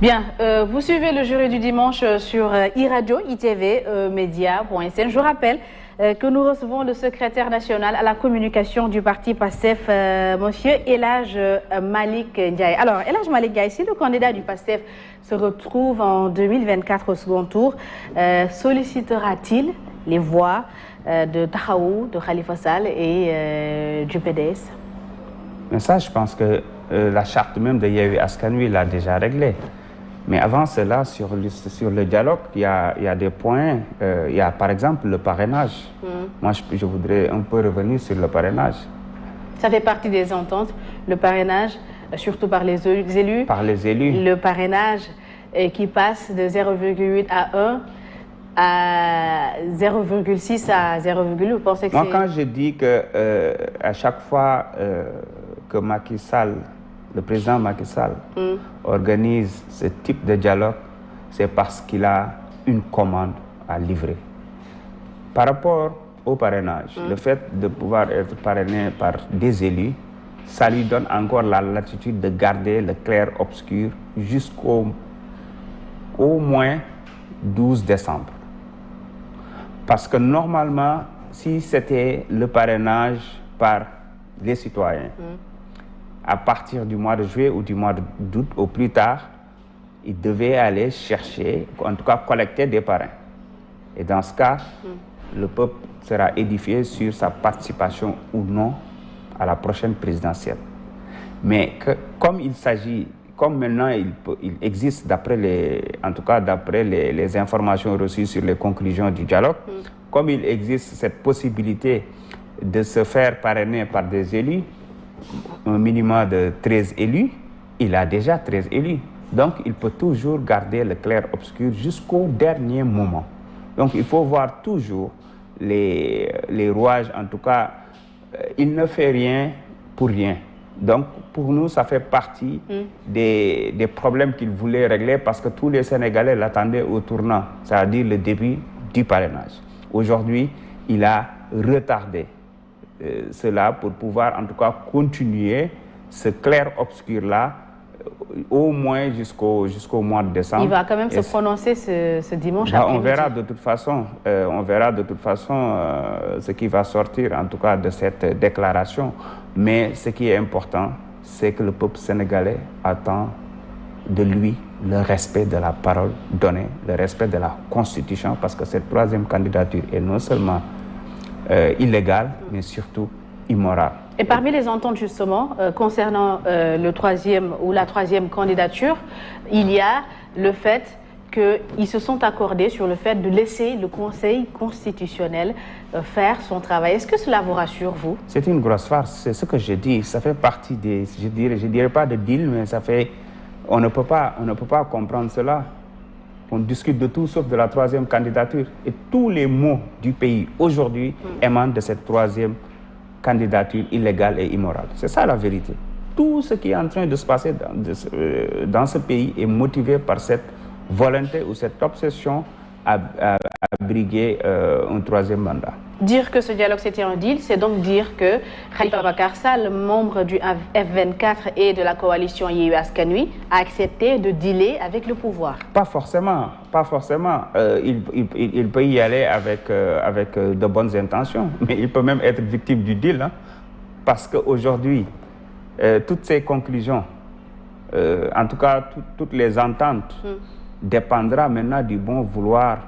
Bien, vous suivez le jury du dimanche sur iRadio, ITV, Média.sn. Je vous rappelle que nous recevons le secrétaire national à la communication du parti PASTEF, monsieur El Hadj Malick Ndiaye. Alors, El Hadj Malick Ndiaye, si le candidat du PASTEF se retrouve en 2024 au second tour, sollicitera-t-il les voix de Taxawu, de Khalifa Sall et du PDS? Mais ça, je pense que la charte même de Yewwi Askan Wi l'a déjà réglé. Mais avant cela, sur le dialogue, il y a des points. Il y a par exemple le parrainage. Moi, je voudrais un peu revenir sur le parrainage. Ça fait partie des ententes, le parrainage, surtout par les élus. Par les élus. Le parrainage qui passe de 0,8 à 1 à 0,6 à 0,8. Vous pensez que moi, quand je dis que à chaque fois que Macky Sall, le président Macky Sall, organise ce type de dialogue, c'est parce qu'il a une commande à livrer. Par rapport au parrainage, le fait de pouvoir être parrainé par des élus, ça lui donne encore la latitude de garder le clair-obscur jusqu'au moins 12 décembre. Parce que normalement, si c'était le parrainage par les citoyens, à partir du mois de juillet ou du mois d'août au plus tard, il devait aller chercher, en tout cas collecter des parrains. Et dans ce cas, le peuple sera édifié sur sa participation ou non à la prochaine présidentielle. Mais comme il s'agit, comme maintenant il existe, en tout cas d'après les informations reçues sur les conclusions du dialogue, comme il existe cette possibilité de se faire parrainer par des élus, un minimum de 13 élus, il a déjà 13 élus. Donc, il peut toujours garder le clair-obscur jusqu'au dernier moment. Donc, il faut voir toujours les rouages. En tout cas, il ne fait rien pour rien. Donc, pour nous, ça fait partie des problèmes qu'il voulait régler parce que tous les Sénégalais l'attendaient au tournant, c'est-à-dire le début du parrainage. Aujourd'hui, il a retardé cela pour pouvoir en tout cas continuer ce clair-obscur-là au moins jusqu'au mois de décembre. Il va quand même se prononcer ce dimanche après-midi. On verra de toute façon, ce qui va sortir en tout cas de cette déclaration. Mais ce qui est important, c'est que le peuple sénégalais attend de lui le respect de la parole donnée, le respect de la Constitution, parce que cette troisième candidature est non seulement illégale, mais surtout immorale. Et parmi les ententes justement, concernant le troisième ou la troisième candidature, il y a le fait qu'ils se sont accordés sur le fait de laisser le Conseil constitutionnel faire son travail. Est-ce que cela vous rassure, vous? C'est une grosse farce, c'est ce que je dis. Ça fait partie des, je dirais pas de deal, mais ça fait, on ne peut pas comprendre cela. On discute de tout sauf de la troisième candidature. Et tous les maux du pays aujourd'hui émanent de cette troisième candidature illégale et immorale. C'est ça la vérité. Tout ce qui est en train de se passer dans ce pays est motivé par cette volonté ou cette obsession à briguer un troisième mandat. Dire que ce dialogue c'était un deal, c'est donc dire que Khalifa Ababacar Sall, membre du F24 et de la coalition Yewwi Askan Wi, a accepté de dealer avec le pouvoir. Pas forcément, pas forcément. Il peut y aller avec de bonnes intentions, mais il peut même être victime du deal, hein, parce qu'aujourd'hui, toutes ces conclusions, en tout cas toutes les ententes, dépendra maintenant du bon vouloir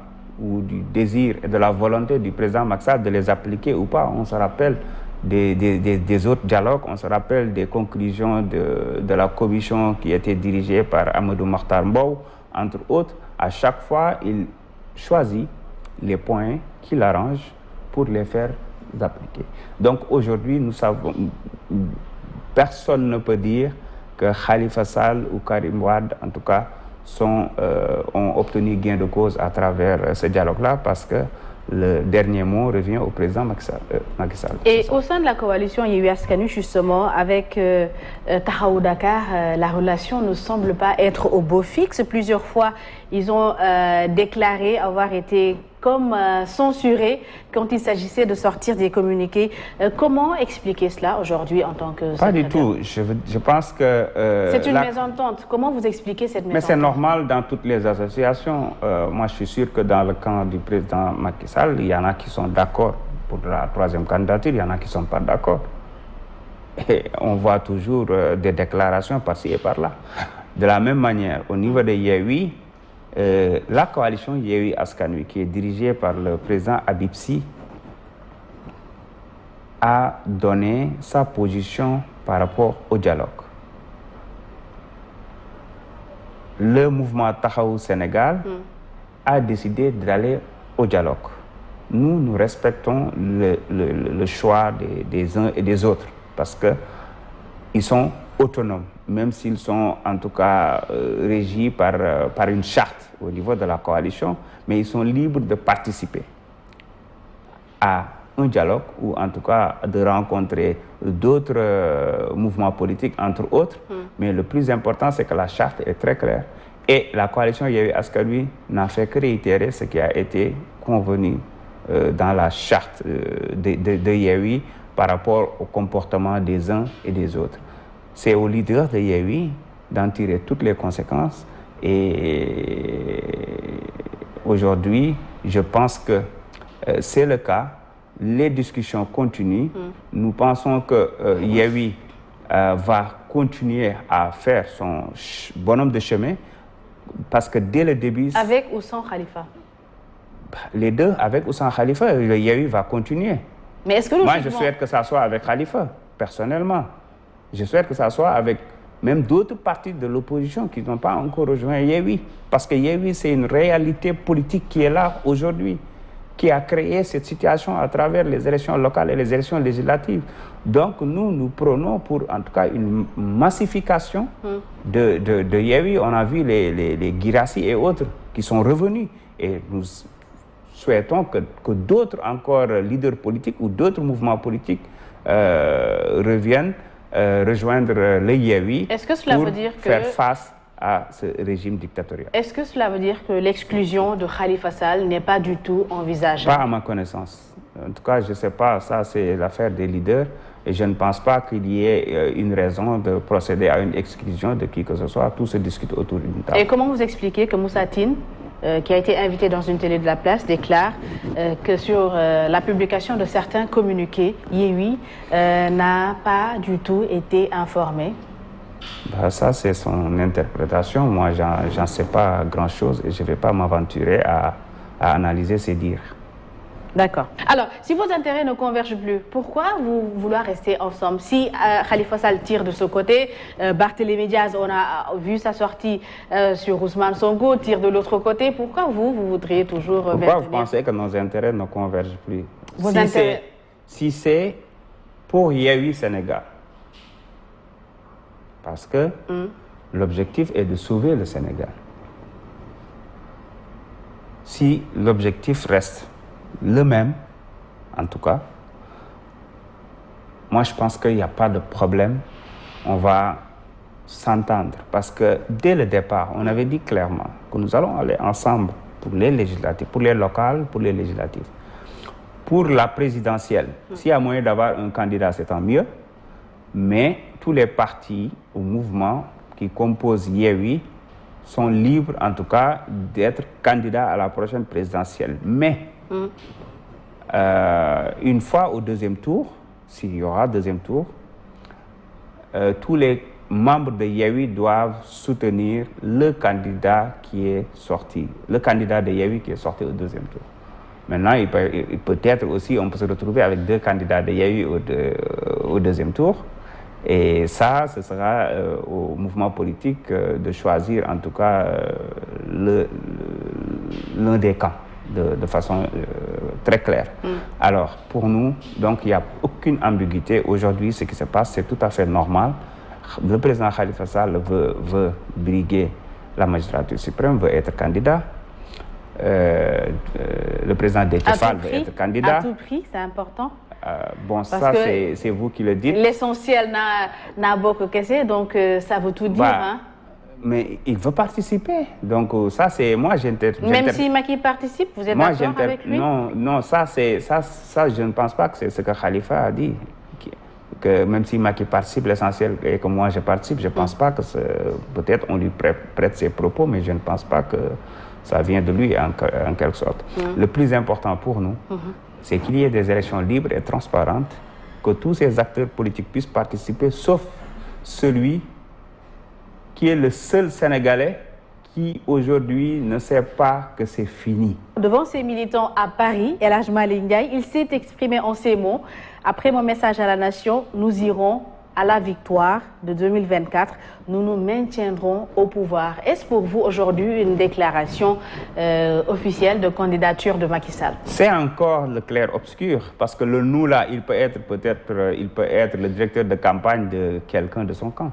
ou du désir et de la volonté du président Macky Sall de les appliquer ou pas. On se rappelle des autres dialogues, on se rappelle des conclusions de la commission qui était dirigée par Amadou Mahtar Mbow, entre autres. À chaque fois, il choisit les points qui l'arrangent pour les faire appliquer. Donc aujourd'hui, nous savons, personne ne peut dire que Khalifa Sall ou Karim Wade, en tout cas, ont obtenu gain de cause à travers ce dialogue-là parce que le dernier mot revient au président Macky Sall. Et au sein de la coalition Yewwi Askan Wi, justement, avec Taxawu Dakar, la relation ne semble pas être au beau fixe. Plusieurs fois, ils ont déclaré avoir été comme censuré quand il s'agissait de sortir des communiqués. Comment expliquer cela aujourd'hui en tant que secrétaire? Pas du tout. Je pense que... c'est une mésentente. Comment vous expliquez cette mésentente? Mais c'est normal dans toutes les associations. Moi, je suis sûr que dans le camp du président Macky Sall, il y en a qui sont d'accord pour la troisième candidature, il y en a qui ne sont pas d'accord. Et on voit toujours des déclarations par-ci et par-là. De la même manière, au niveau de Yewwi, la coalition Yewwi Askan Wi, qui est dirigée par le président Habib Sy, a donné sa position par rapport au dialogue. Le mouvement Taxawu Sénégal a décidé d'aller au dialogue. Nous respectons le choix des uns et des autres parce qu'ils sont autonomes, même s'ils sont en tout cas régis par une charte au niveau de la coalition, mais ils sont libres de participer à un dialogue ou en tout cas de rencontrer d'autres mouvements politiques, entre autres. Mais le plus important, c'est que la charte est très claire. Et la coalition Yewwi Askan Wi n'a fait que réitérer ce qui a été convenu dans la charte de Yewwi par rapport au comportement des uns et des autres. C'est aux leaders de Yewwi d'en tirer toutes les conséquences. Et aujourd'hui, je pense que c'est le cas. Les discussions continuent. Nous pensons que Yewwi va continuer à faire son bonhomme de chemin parce que dès le début... Avec ou sans Khalifa? Les deux, avec ou sans Khalifa, le Yewwi va continuer. Mais est-ce que moi, je souhaite que ça soit avec Khalifa, personnellement. Je souhaite que ça soit avec même d'autres partis de l'opposition qui n'ont pas encore rejoint Yewwi. Parce que Yewwi, c'est une réalité politique qui est là aujourd'hui, qui a créé cette situation à travers les élections locales et les élections législatives. Donc, nous prônons pour, en tout cas, une massification de Yewwi. On a vu les Guirassy et autres qui sont revenus. Et nous souhaitons que d'autres encore leaders politiques ou d'autres mouvements politiques reviennent rejoindre le Yewwi pour faire face à ce régime dictatorial. Est-ce que cela veut dire que l'exclusion de Khalifa Sall n'est pas du tout envisageable? Pas à ma connaissance. En tout cas, je ne sais pas, ça c'est l'affaire des leaders et je ne pense pas qu'il y ait une raison de procéder à une exclusion de qui que ce soit. Tout se discute autour d'une table. Et comment vous expliquez que Moussa Tine, qui a été invité dans une télé de la place, déclare que sur la publication de certains communiqués, Yewwi n'a pas du tout été informé? Ça, c'est son interprétation. Moi, j'en sais pas grand-chose et je ne vais pas m'aventurer à analyser ses dires. D'accord. Alors, si vos intérêts ne convergent plus, pourquoi vous vouloir rester ensemble? Si Khalifa Sall tire de ce côté, Barthélémy Diaz, on a vu sa sortie sur Ousmane Sonko, tire de l'autre côté, pourquoi vous voudriez toujours... Pourquoi vous pensez que nos intérêts ne convergent plus? Vos intérêts... Si c'est pour Yewwi Sénégal, parce que l'objectif est de sauver le Sénégal. Si l'objectif reste le même, en tout cas, moi je pense qu'il n'y a pas de problème, on va s'entendre. Parce que dès le départ, on avait dit clairement que nous allons aller ensemble pour les législatives, pour les locales, pour les législatives. Pour la présidentielle, s'il y a moyen d'avoir un candidat, c'est tant mieux. Mais tous les partis ou mouvements qui composent Yewwi sont libres, en tout cas, d'être candidats à la prochaine présidentielle. Mais, une fois au deuxième tour, s'il y aura deuxième tour, tous les membres de Yewwi doivent soutenir le candidat qui est sorti, le candidat de Yewwi qui est sorti au deuxième tour. Maintenant, il peut être aussi, on peut se retrouver avec deux candidats de Yewwi au deuxième tour. Et ça, ce sera au mouvement politique de choisir en tout cas l'un des camps de façon très claire. Alors, pour nous, donc, il n'y a aucune ambiguïté. Aujourd'hui, ce qui se passe, c'est tout à fait normal. Le président Khalifa Sall veut briguer la magistrature suprême, veut être candidat. Le président Déthié Fall veut être candidat. À tout prix, c'est important. Bon, ça, c'est vous qui le dites. L'essentiel n'a beau que casser, donc ça veut tout dire. Hein? Mais il veut participer. Donc ça, c'est... Moi, Même si Macky participe, vous êtes d'accord avec lui? Non, ça, je ne pense pas que c'est ce que Khalifa a dit. Que même si Macky participe, l'essentiel est que moi, je participe. Je ne pense pas que... Peut-être on lui prête ses propos, mais je ne pense pas que ça vient de lui, en quelque sorte. Le plus important pour nous, c'est qu'il y ait des élections libres et transparentes, que tous ces acteurs politiques puissent participer, sauf celui qui est le seul Sénégalais qui aujourd'hui ne sait pas que c'est fini. Devant ses militants à Paris, El Hadj Malick Ndiaye, il s'est exprimé en ces mots. Après mon message à la nation, nous irons à la victoire de 2024. Nous nous maintiendrons au pouvoir. Est-ce pour vous aujourd'hui une déclaration officielle de candidature de Macky Sall? C'est encore le clair-obscur, parce que le nous là, il peut être le directeur de campagne de quelqu'un de son camp.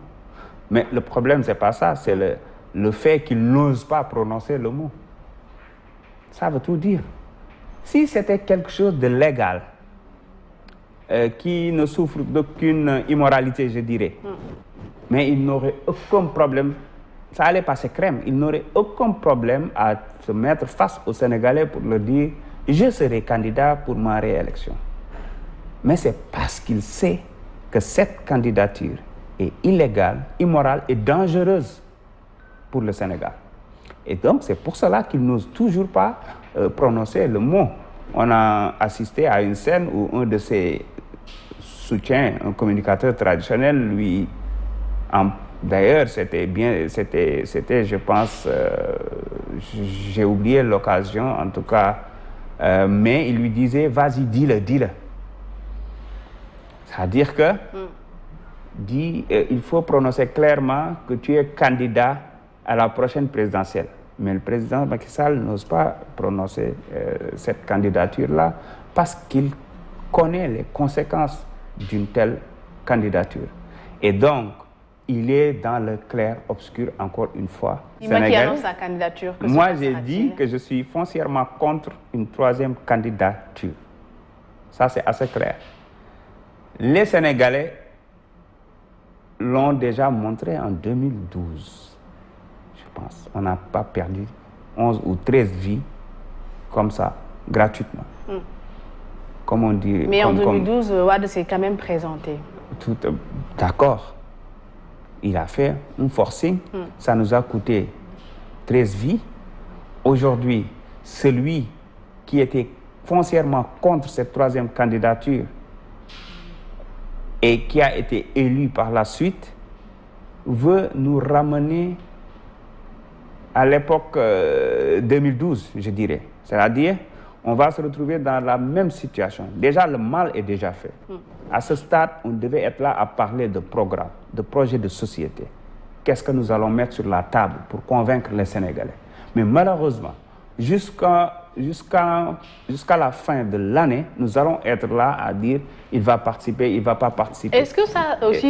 Mais le problème, c'est pas ça, c'est le fait qu'il n'ose pas prononcer le mot. Ça veut tout dire. Si c'était quelque chose de légal, qui ne souffre d'aucune immoralité, je dirais, mais il n'aurait aucun problème, ça allait passer crème, il n'aurait aucun problème à se mettre face aux Sénégalais pour leur dire « je serai candidat pour ma réélection ». Mais c'est parce qu'il sait que cette candidature est illégale, immorale et dangereuse pour le Sénégal. Et donc, c'est pour cela qu'il n'ose toujours pas prononcer le mot. On a assisté à une scène où un de ses soutiens, un communicateur traditionnel, lui, d'ailleurs, c'était, je pense, j'ai oublié l'occasion, en tout cas, mais il lui disait, vas-y, dis-le, dis-le. C'est-à-dire que, il faut prononcer clairement que tu es candidat à la prochaine présidentielle. Mais le président Macky Sall n'ose pas prononcer cette candidature-là parce qu'il connaît les conséquences d'une telle candidature. Et donc, il est dans le clair-obscur encore une fois. Il qui annonce sa candidature. Moi, j'ai dit que je suis foncièrement contre une troisième candidature. Ça, c'est assez clair. Les Sénégalais l'ont déjà montré en 2012. Je pense. On n'a pas perdu 11 ou 13 vies comme ça, gratuitement. Comme on dit. Mais en 2012, Wade s'est quand même présenté. D'accord. Il a fait un forcing. Ça nous a coûté 13 vies. Aujourd'hui, celui qui était foncièrement contre cette troisième candidature et qui a été élu par la suite, veut nous ramener à l'époque 2012, je dirais. C'est-à-dire, on va se retrouver dans la même situation. Déjà, le mal est déjà fait. À ce stade, on devait être là à parler de programmes, de projets de société. Qu'est-ce que nous allons mettre sur la table pour convaincre les Sénégalais? Mais malheureusement, jusqu'à la fin de l'année, nous allons être là à dire il va participer, il ne va pas participer. Est-ce que ça aussi